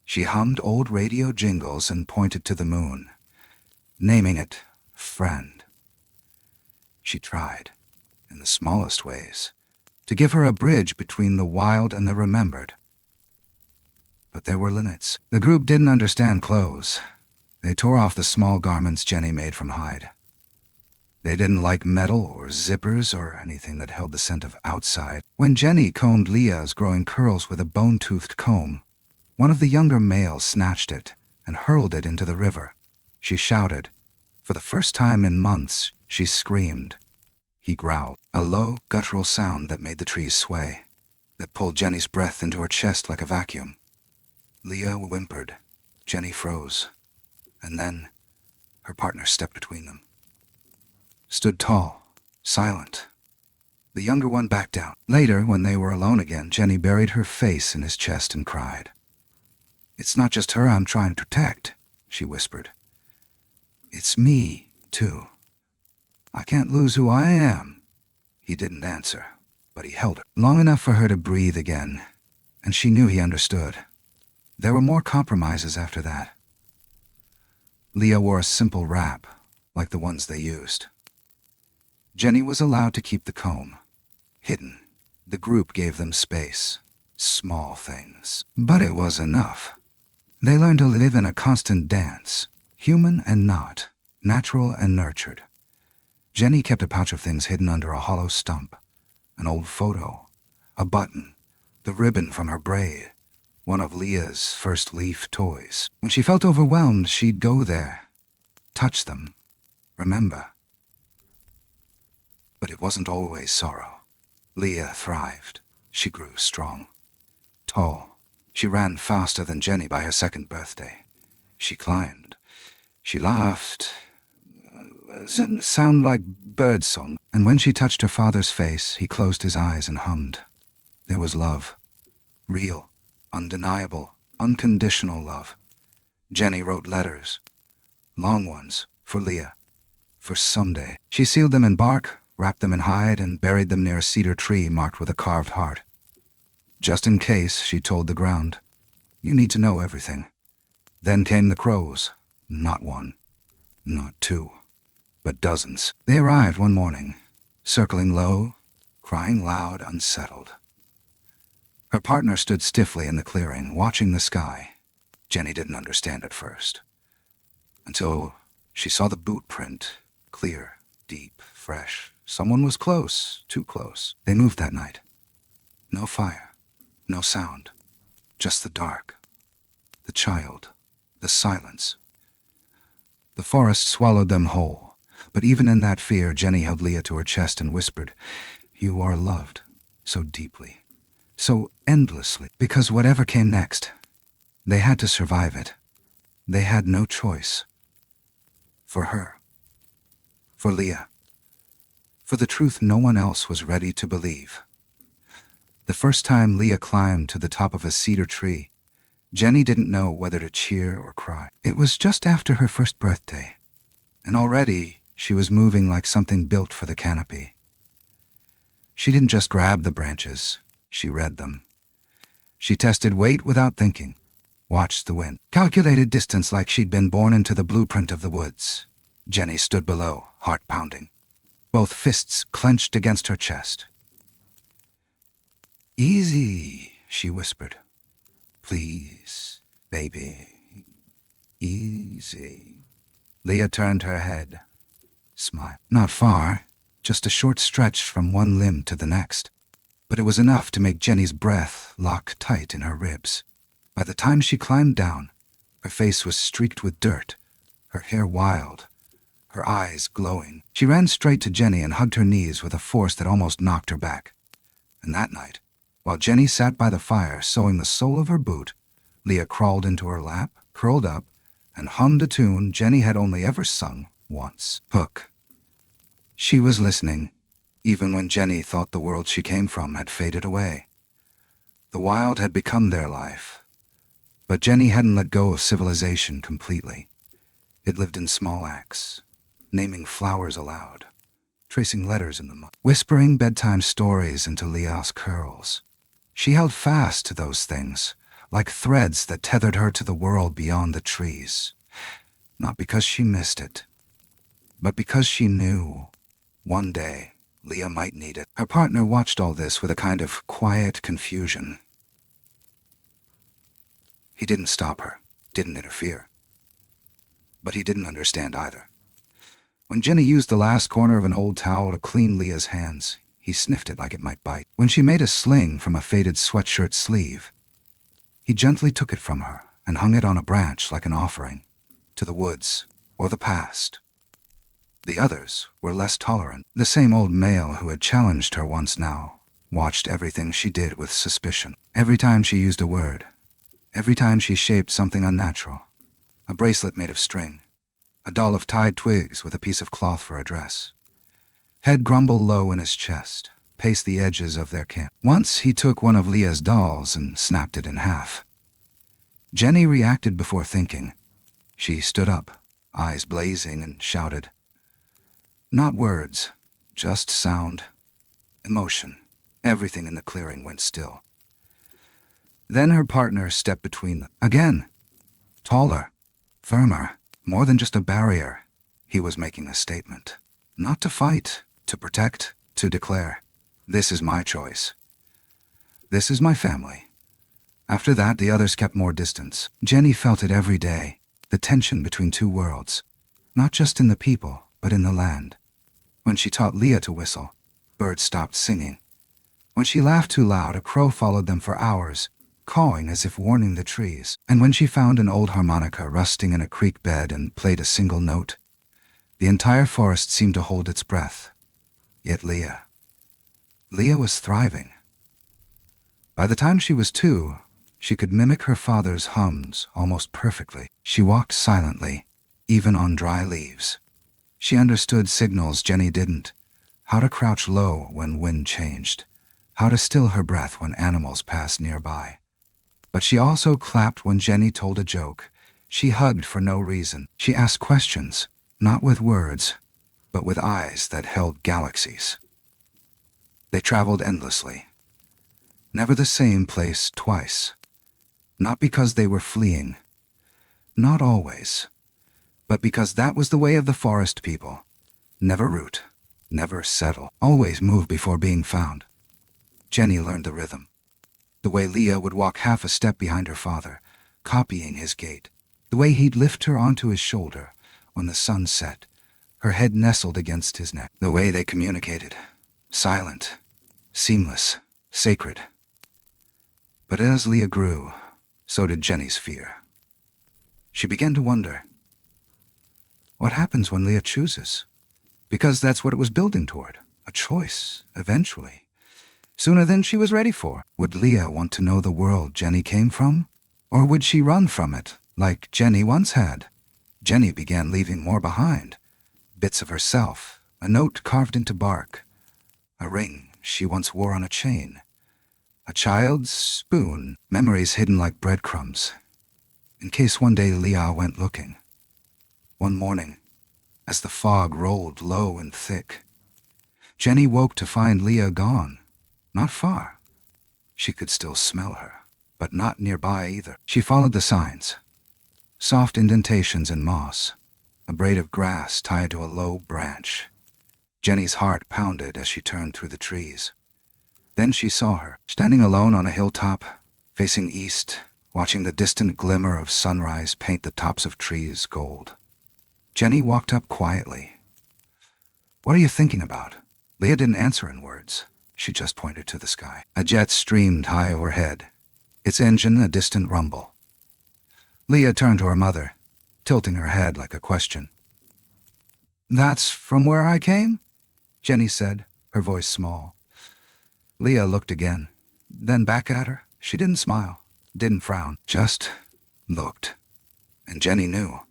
A: She hummed old radio jingles and pointed to the moon, naming it Friend. She tried, in the smallest ways, to give her a bridge between the wild and the remembered. But there were limits. The group didn't understand clothes. They tore off the small garments Jenny made from hide. They didn't like metal or zippers or anything that held the scent of outside. When Jenny combed Leah's growing curls with a bone-toothed comb, one of the younger males snatched it and hurled it into the river. She shouted. For the first time in months, she screamed. He growled, a low, guttural sound that made the trees sway, that pulled Jenny's breath into her chest like a vacuum. Leah whimpered. Jenny froze. And then, her partner stepped between them. Stood tall, silent. The younger one backed out. Later, when they were alone again, Jenny buried her face in his chest and cried. "It's not just her I'm trying to protect," she whispered. "It's me, too. I can't lose who I am." He didn't answer, but he held her long enough for her to breathe again, and she knew he understood. There were more compromises after that. Leah wore a simple wrap, like the ones they used. Jenny was allowed to keep the comb, hidden. The group gave them space, small things, but it was enough. They learned to live in a constant dance, human and not, natural and nurtured. Jenny kept a pouch of things hidden under a hollow stump, an old photo, a button, the ribbon from her braid, one of Leah's first leaf toys. When she felt overwhelmed, she'd go there, touch them, remember. But it wasn't always sorrow. Leah thrived. She grew strong. Tall. She ran faster than Jenny by her second birthday. She climbed. She laughed. Sound like birdsong. And when she touched her father's face, he closed his eyes and hummed. There was love. Real. Undeniable, unconditional love. Jenny wrote letters, long ones, for Leah, for someday. She sealed them in bark, wrapped them in hide, and buried them near a cedar tree marked with a carved heart. Just in case, she told the ground, you need to know everything. Then came the crows. Not one, not two, but dozens. They arrived one morning, circling low, crying loud, unsettled. Her partner stood stiffly in the clearing, watching the sky. Jenny didn't understand at first, until she saw the boot print, clear, deep, fresh. Someone was close, too close. They moved that night. No fire, no sound, just the dark, the child, the silence. The forest swallowed them whole, but even in that fear, Jenny held Leah to her chest and whispered, you are loved, so deeply, so endlessly, because whatever came next, they had to survive it. They had no choice. For her. For Leah. For the truth no one else was ready to believe. The first time Leah climbed to the top of a cedar tree, Jenny didn't know whether to cheer or cry. It was just after her first birthday, and already she was moving like something built for the canopy. She didn't just grab the branches, she read them. She tested weight without thinking, watched the wind, calculated distance like she'd been born into the blueprint of the woods. Jenny stood below, heart pounding, both fists clenched against her chest. Easy, she whispered. Please, baby, easy. Leah turned her head, smiled. Not far, just a short stretch from one limb to the next. But it was enough to make Jenny's breath lock tight in her ribs. By the time she climbed down, her face was streaked with dirt, her hair wild, her eyes glowing. She ran straight to Jenny and hugged her knees with a force that almost knocked her back. And that night, while Jenny sat by the fire sewing the sole of her boot, Leah crawled into her lap, curled up, and hummed a tune Jenny had only ever sung once. Hook. She was listening, even when Jenny thought the world she came from had faded away. The wild had become their life, but Jenny hadn't let go of civilization completely. It lived in small acts, naming flowers aloud, tracing letters in the mud, whispering bedtime stories into Leah's curls. She held fast to those things, like threads that tethered her to the world beyond the trees. Not because she missed it, but because she knew one day Leah might need it. Her partner watched all this with a kind of quiet confusion. He didn't stop her, didn't interfere. But he didn't understand either. When Jenny used the last corner of an old towel to clean Leah's hands, he sniffed it like it might bite. When she made a sling from a faded sweatshirt sleeve, he gently took it from her and hung it on a branch like an offering, to the woods or the past. The others were less tolerant. The same old male who had challenged her once now watched everything she did with suspicion. Every time she used a word, every time she shaped something unnatural, a bracelet made of string, a doll of tied twigs with a piece of cloth for a dress. Head grumbled low in his chest, paced the edges of their camp. Once he took one of Leah's dolls and snapped it in half. Jenny reacted before thinking. She stood up, eyes blazing, and shouted. Not words, just sound, emotion. Everything in the clearing went still. Then her partner stepped between them. Again, taller, firmer, more than just a barrier. He was making a statement. Not to fight, to protect, to declare. This is my choice. This is my family. After that, the others kept more distance. Jenny felt it every day, the tension between two worlds. Not just in the people, but in the land. When she taught Leah to whistle, birds stopped singing. When she laughed too loud, a crow followed them for hours, cawing as if warning the trees. And when she found an old harmonica rusting in a creek bed and played a single note, the entire forest seemed to hold its breath. Yet Leah was thriving. By the time she was 2, she could mimic her father's hums almost perfectly. She walked silently, even on dry leaves. She understood signals Jenny didn't. How to crouch low when wind changed. How to still her breath when animals passed nearby. But she also clapped when Jenny told a joke. She hugged for no reason. She asked questions, not with words, but with eyes that held galaxies. They traveled endlessly. Never the same place twice. Not because they were fleeing. Not always. But because that was the way of the forest people. Never root. Never settle. Always move before being found. Jenny learned the rhythm. The way Leah would walk half a step behind her father, copying his gait. The way he'd lift her onto his shoulder when the sun set, her head nestled against his neck. The way they communicated. Silent. Seamless. Sacred. But as Leah grew, so did Jenny's fear. She began to wonder, what happens when Leah chooses? Because that's what it was building toward. A choice, eventually. Sooner than she was ready for. Would Leah want to know the world Jenny came from? Or would she run from it, like Jenny once had? Jenny began leaving more behind. Bits of herself, a note carved into bark, a ring she once wore on a chain, a child's spoon, memories hidden like breadcrumbs, in case one day Leah went looking. One morning, as the fog rolled low and thick, Jenny woke to find Leah gone. Not far. She could still smell her, but not nearby either. She followed the signs. Soft indentations in moss, a braid of grass tied to a low branch. Jenny's heart pounded as she turned through the trees. Then she saw her, standing alone on a hilltop, facing east, watching the distant glimmer of sunrise paint the tops of trees gold. Jenny walked up quietly. "What are you thinking about?" Leah didn't answer in words. She just pointed to the sky. A jet streamed high overhead, its engine a distant rumble. Leah turned to her mother, tilting her head like a question. "That's from where I came?" Jenny said, her voice small. Leah looked again, then back at her. She didn't smile, didn't frown, just looked. And Jenny knew.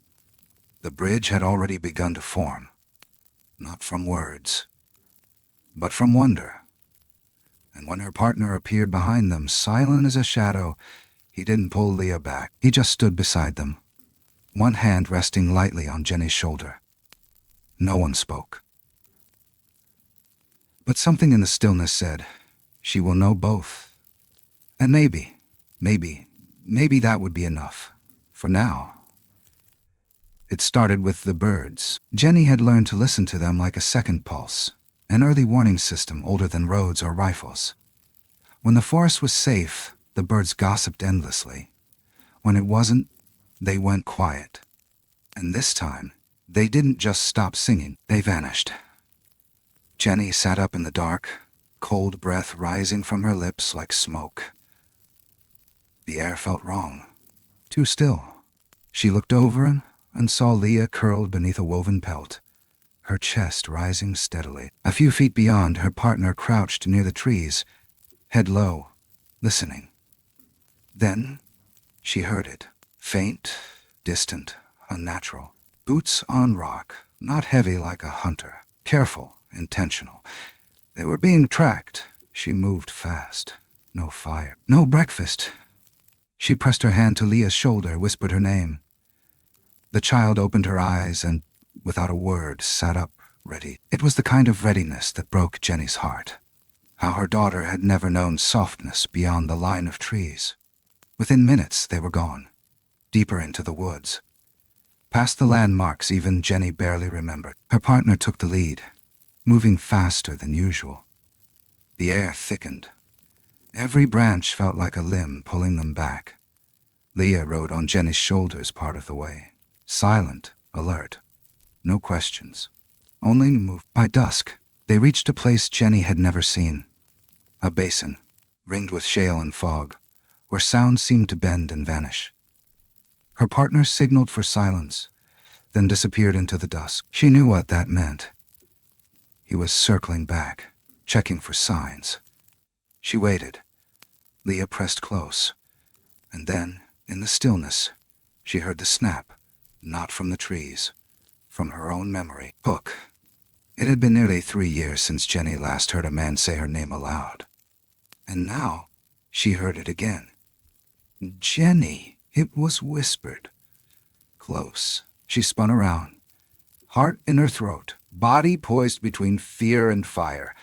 A: The bridge had already begun to form. Not from words, but from wonder. And when her partner appeared behind them, silent as a shadow, he didn't pull Leah back. He just stood beside them, one hand resting lightly on Jenny's shoulder. No one spoke. But something in the stillness said, she will know both. And maybe that would be enough. For now. It started with the birds. Jenny had learned to listen to them like a second pulse. An early warning system older than roads or rifles. When the forest was safe, the birds gossiped endlessly. When it wasn't, they went quiet. And this time, they didn't just stop singing, they vanished. Jenny sat up in the dark, cold breath rising from her lips like smoke. The air felt wrong, too still. She looked over and saw Leah curled beneath a woven pelt, her chest rising steadily. A few feet beyond, her partner crouched near the trees, head low, listening. Then she heard it, faint, distant, unnatural. Boots on rock, not heavy like a hunter, careful, intentional. They were being tracked. She moved fast. No fire, no breakfast. She pressed her hand to Leah's shoulder, whispered her name. The child opened her eyes and, without a word, sat up, ready. It was the kind of readiness that broke Jenny's heart. How her daughter had never known softness beyond the line of trees. Within minutes, they were gone, deeper into the woods. Past the landmarks even Jenny barely remembered. Her partner took the lead, moving faster than usual. The air thickened. Every branch felt like a limb pulling them back. Leah rode on Jenny's shoulders part of the way, silent, alert. No questions. Only move. By dusk, they reached a place Jenny had never seen. A basin, ringed with shale and fog, where sound seemed to bend and vanish. Her partner signaled for silence, then disappeared into the dusk. She knew what that meant. He was circling back, checking for signs. She waited. Leah pressed close. And then, in the stillness, she heard the snap, not from the trees, from her own memory. Hook. It had been nearly 3 years since Jenny last heard a man say her name aloud. And now, she heard it again. Jenny, it was whispered. Close. She spun around, heart in her throat, body poised between fear and fire,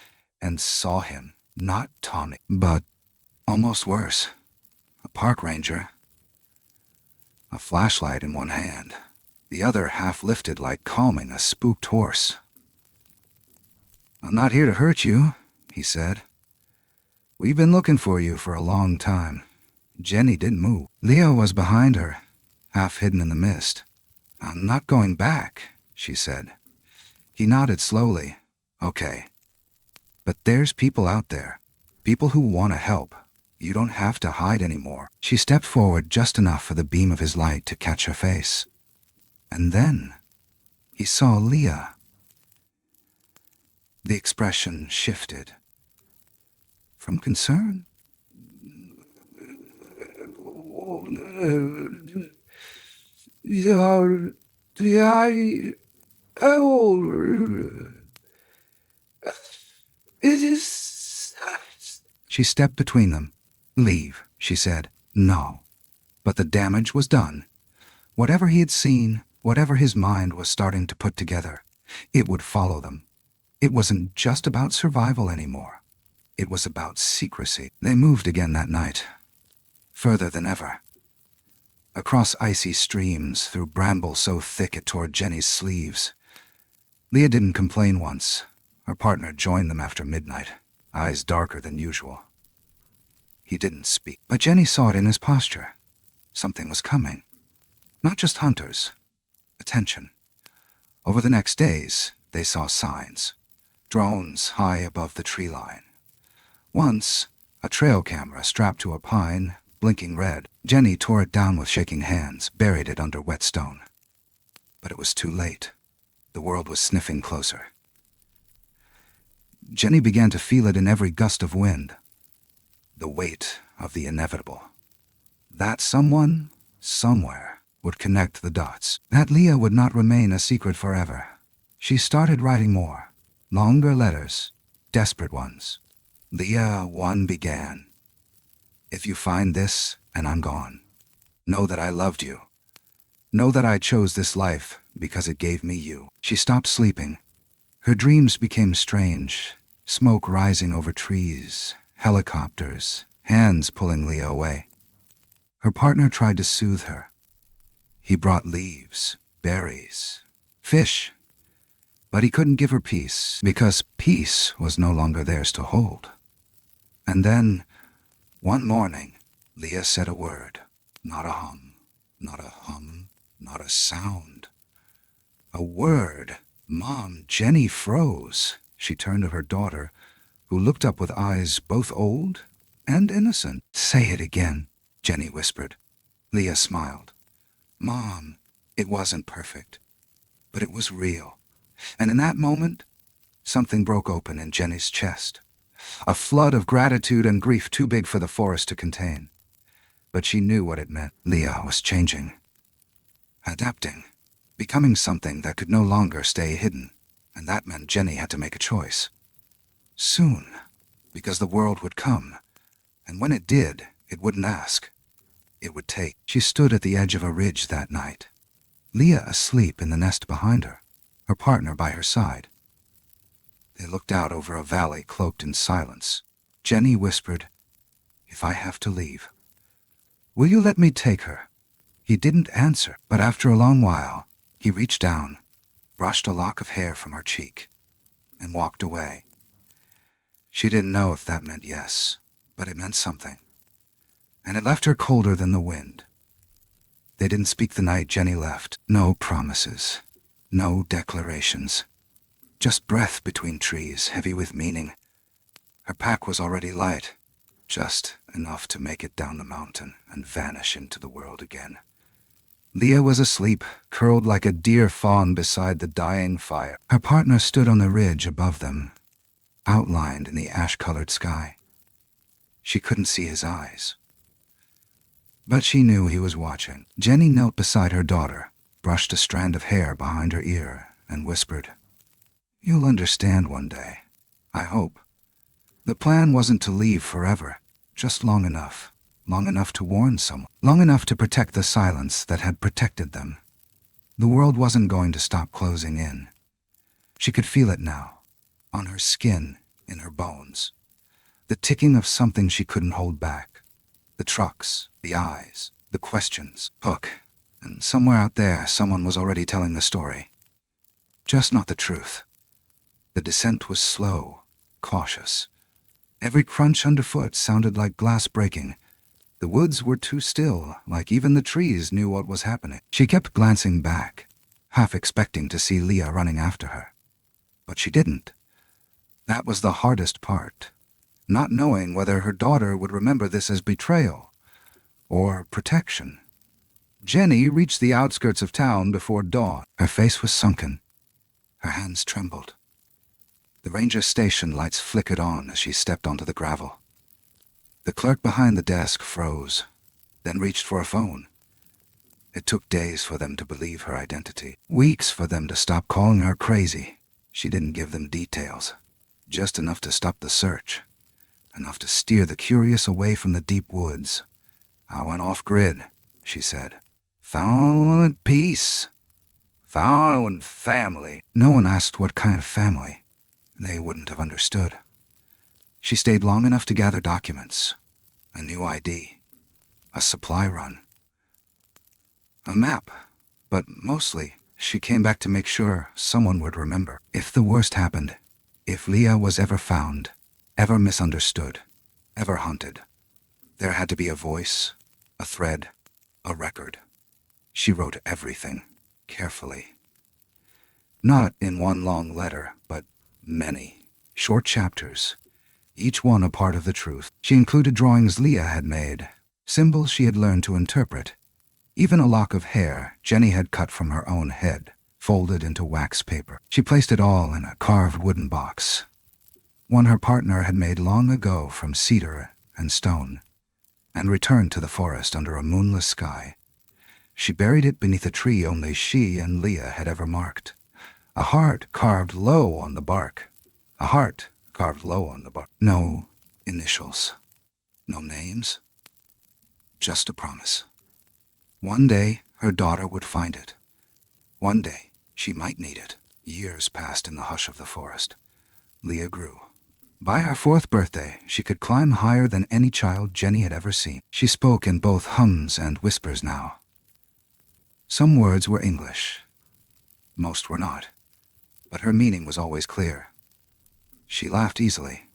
A: and saw him, not Tommy, but almost worse, a park ranger. A flashlight in one hand, the other half lifted like calming a spooked horse. "I'm not here to hurt you," he said. "We've been looking for you for a long time." Jenny didn't move. Leah was behind her, half hidden in the mist. "I'm not going back," she said. He nodded slowly. "Okay. But there's people out there. People who want to help. You don't have to hide anymore." She stepped forward just enough for the beam of his light to catch her face. And then he saw Leah. The expression shifted. From concern? She stepped between them. "Leave," she said. "No." But the damage was done. Whatever he had seen, whatever his mind was starting to put together, it would follow them. It wasn't just about survival anymore. It was about secrecy. They moved again that night, further than ever. Across icy streams, through bramble so thick it tore Jenny's sleeves. Leah didn't complain once. Her partner joined them after midnight, eyes darker than usual. He didn't speak, but Jenny saw it in his posture. Something was coming. Not just hunters. Attention. Over the next days, they saw signs. Drones high above the tree line. Once, a trail camera strapped to a pine, blinking red. Jenny tore it down with shaking hands, buried it under wet stone. But it was too late. The world was sniffing closer. Jenny began to feel it in every gust of wind. The weight of the inevitable. That someone, somewhere, would connect the dots. That Leah would not remain a secret forever. She started writing more. Longer letters. Desperate ones. Leah 1 began. "If you find this, and I'm gone, know that I loved you. Know that I chose this life because it gave me you." She stopped sleeping. Her dreams became strange. Smoke rising over trees, helicopters, hands pulling Leah away. Her partner tried to soothe her. He brought leaves, berries, fish. But he couldn't give her peace, because peace was no longer theirs to hold. And then, one morning, Leah said a word. Not a hum, not a hum, not a sound. A word. "Mom," Jenny froze. She turned to her daughter, who looked up with eyes both old and innocent. "Say it again," Jenny whispered. Leah smiled. "Mom, it wasn't perfect, but it was real." And in that moment, something broke open in Jenny's chest. A flood of gratitude and grief too big for the forest to contain. But she knew what it meant. Leah was changing. Adapting. Becoming something that could no longer stay hidden. And that meant Jenny had to make a choice. Soon. Because the world would come. And when it did, it wouldn't ask. It would take. She stood at the edge of a ridge that night. Leah asleep in the nest behind her. Her partner by her side. They looked out over a valley cloaked in silence. Jenny whispered, "If I have to leave, will you let me take her?" He didn't answer, but after a long while, he reached down, brushed a lock of hair from her cheek, and walked away. She didn't know if that meant yes, but it meant something. And it left her colder than the wind. They didn't speak the night Jenny left. No promises. No declarations. Just breath between trees, heavy with meaning. Her pack was already light, just enough to make it down the mountain and vanish into the world again. Leah was asleep, curled like a deer fawn beside the dying fire. Her partner stood on the ridge above them, outlined in the ash-colored sky. She couldn't see his eyes. But she knew he was watching. Jenny knelt beside her daughter, brushed a strand of hair behind her ear, and whispered, "You'll understand one day, I hope." The plan wasn't to leave forever, just long enough. long enough to warn someone, long enough to protect the silence that had protected them. The world wasn't going to stop closing in. She could feel it now, on her skin, in her bones. The ticking of something she couldn't hold back. The trucks, the eyes, the questions. Hook. And somewhere out there, someone was already telling the story. Just not the truth. The descent was slow, cautious. Every crunch underfoot sounded like glass breaking. The woods were too still, like even the trees knew what was happening. She kept glancing back, half expecting to see Leah running after her. But she didn't. That was the hardest part, not knowing whether her daughter would remember this as betrayal or protection. Jenny reached the outskirts of town before dawn. Her face was sunken. Her hands trembled. The ranger station lights flickered on as she stepped onto the gravel. The clerk behind the desk froze, then reached for a phone. It took days for them to believe her identity, weeks for them to stop calling her crazy. She didn't give them details, just enough to stop the search, enough to steer the curious away from the deep woods. "I went off-grid," she said. "Found peace. Found family." No one asked what kind of family. They wouldn't have understood. She stayed long enough to gather documents, a new ID, a supply run, a map, but mostly she came back to make sure someone would remember. If the worst happened, if Leah was ever found, ever misunderstood, ever hunted, there had to be a voice, a thread, a record. She wrote everything, carefully. Not in one long letter, but many, short chapters, each one a part of the truth. She included drawings Leah had made, symbols she had learned to interpret, even a lock of hair Jenny had cut from her own head, folded into wax paper. She placed it all in a carved wooden box, one her partner had made long ago from cedar and stone, and returned to the forest under a moonless sky. She buried it beneath a tree only she and Leah had ever marked. A heart carved low on the bark. A heart carved low on the bark. No initials. No names. Just a promise. One day, her daughter would find it. One day, she might need it. Years passed in the hush of the forest. Leah grew. By her 4th birthday, she could climb higher than any child Jenny had ever seen. She spoke in both hums and whispers now. Some words were English. Most were not. But her meaning was always clear. She laughed easily,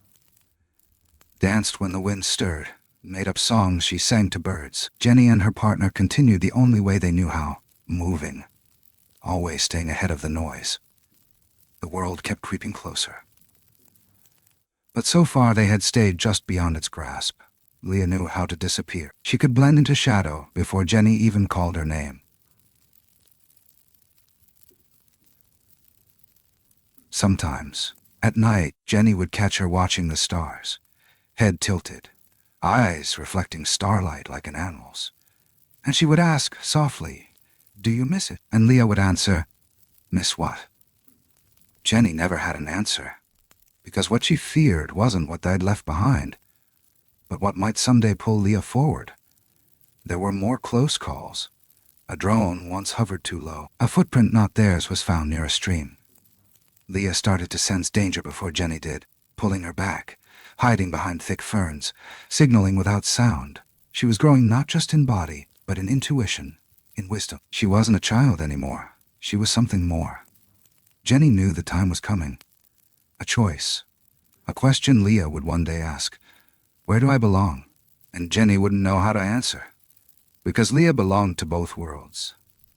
A: danced when the wind stirred, made up songs she sang to birds. Jenny and her partner continued the only way they knew how, moving, always staying ahead of the noise. The world kept creeping closer. But so far they had stayed just beyond its grasp. Leah knew how to disappear. She could blend into shadow before Jenny even called her name. Sometimes, at night, Jenny would catch her watching the stars, head tilted, eyes reflecting starlight like an animal's. And she would ask, softly, "Do you miss it?" And Leah would answer, "Miss what?" Jenny never had an answer, because what she feared wasn't what they'd left behind, but what might someday pull Leah forward. There were more close calls. A drone once hovered too low. A footprint not theirs was found near a stream. Leah started to sense danger before Jenny did, pulling her back, hiding behind thick ferns, signaling without sound. She was growing not just in body, but in intuition, in wisdom. She wasn't a child anymore. She was something more. Jenny knew the time was coming. A choice. A question Leah would one day ask, "Where do I belong?" And Jenny wouldn't know how to answer, because Leah belonged to both worlds,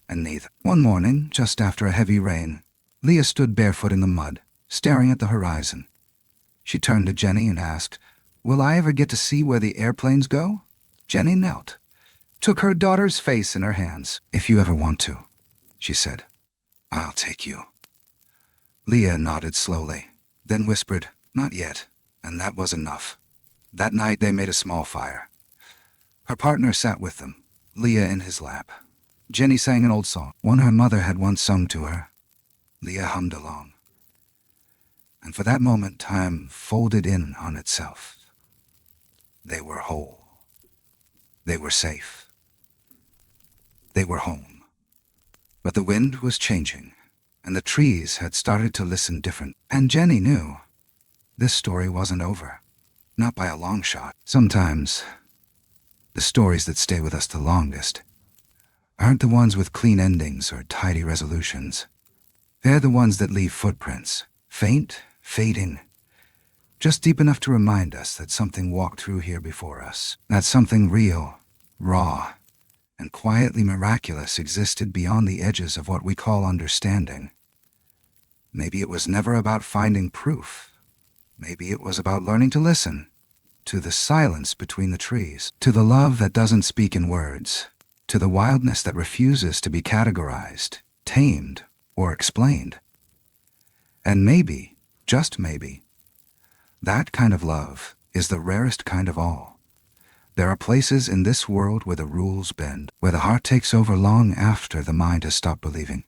A: and neither. One morning, just after a heavy rain, Leah stood barefoot in the mud, staring at the horizon. She turned to Jenny and asked, "Will I ever get to see where the airplanes go?" Jenny knelt, took her daughter's face in her hands. "If you ever want to," she said, "I'll take you." Leah nodded slowly, then whispered, "Not yet," and that was enough. That night they made a small fire. Her partner sat with them, Leah in his lap. Jenny sang an old song, one her mother had once sung to her. Leah hummed along. And for that moment, time folded in on itself. They were whole. They were safe. They were home. But the wind was changing, and the trees had started to listen different. And Jenny knew this story wasn't over. Not by a long shot. Sometimes, the stories that stay with us the longest aren't the ones with clean endings or tidy resolutions. They're the ones that leave footprints, faint, fading, just deep enough to remind us that something walked through here before us, that something real, raw, and quietly miraculous existed beyond the edges of what we call understanding. Maybe it was never about finding proof. Maybe it was about learning to listen, to the silence between the trees, to the love that doesn't speak in words, to the wildness that refuses to be categorized, tamed, or explained. And maybe, just maybe, that kind of love is the rarest kind of all. There are places in this world where the rules bend, where the heart takes over long after the mind has stopped believing,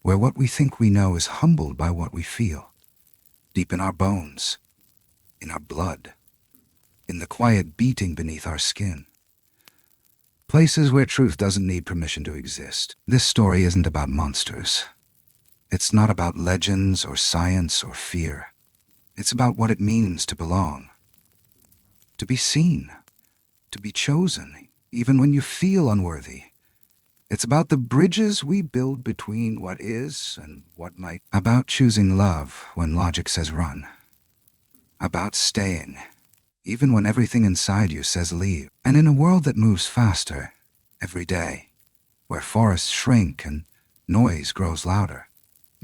A: where what we think we know is humbled by what we feel, deep in our bones, in our blood, in the quiet beating beneath our skin. Places where truth doesn't need permission to exist. This story isn't about monsters. It's not about legends or science or fear. It's about what it means to belong, to be seen, to be chosen, even when you feel unworthy. It's about the bridges we build between what is and what might. About choosing love when logic says run. About staying, even when everything inside you says leave. And in a world that moves faster every day, where forests shrink and noise grows louder,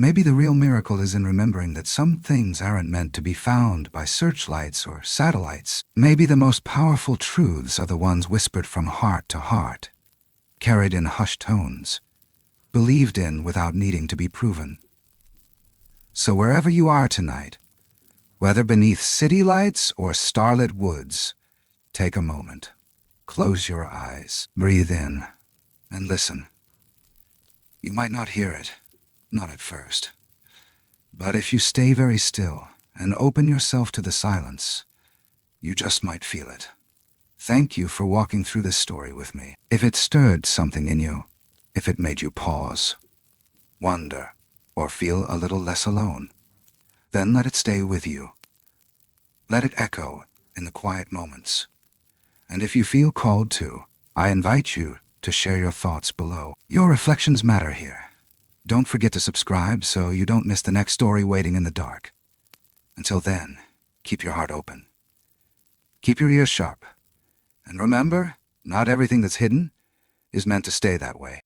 A: maybe the real miracle is in remembering that some things aren't meant to be found by searchlights or satellites. Maybe the most powerful truths are the ones whispered from heart to heart, carried in hushed tones, believed in without needing to be proven. So wherever you are tonight, whether beneath city lights or starlit woods, take a moment, close your eyes, breathe in, and listen. You might not hear it, not at first, but if you stay very still and open yourself to the silence, you just might feel it. Thank you for walking through this story with me. If it stirred something in you, if it made you pause, wonder, or feel a little less alone, then let it stay with you. Let it echo in the quiet moments. And if you feel called to, I invite you to share your thoughts below. Your reflections matter here. Don't forget to subscribe so you don't miss the next story waiting in the dark. Until then, keep your heart open. Keep your ears sharp. And remember, not everything that's hidden is meant to stay that way.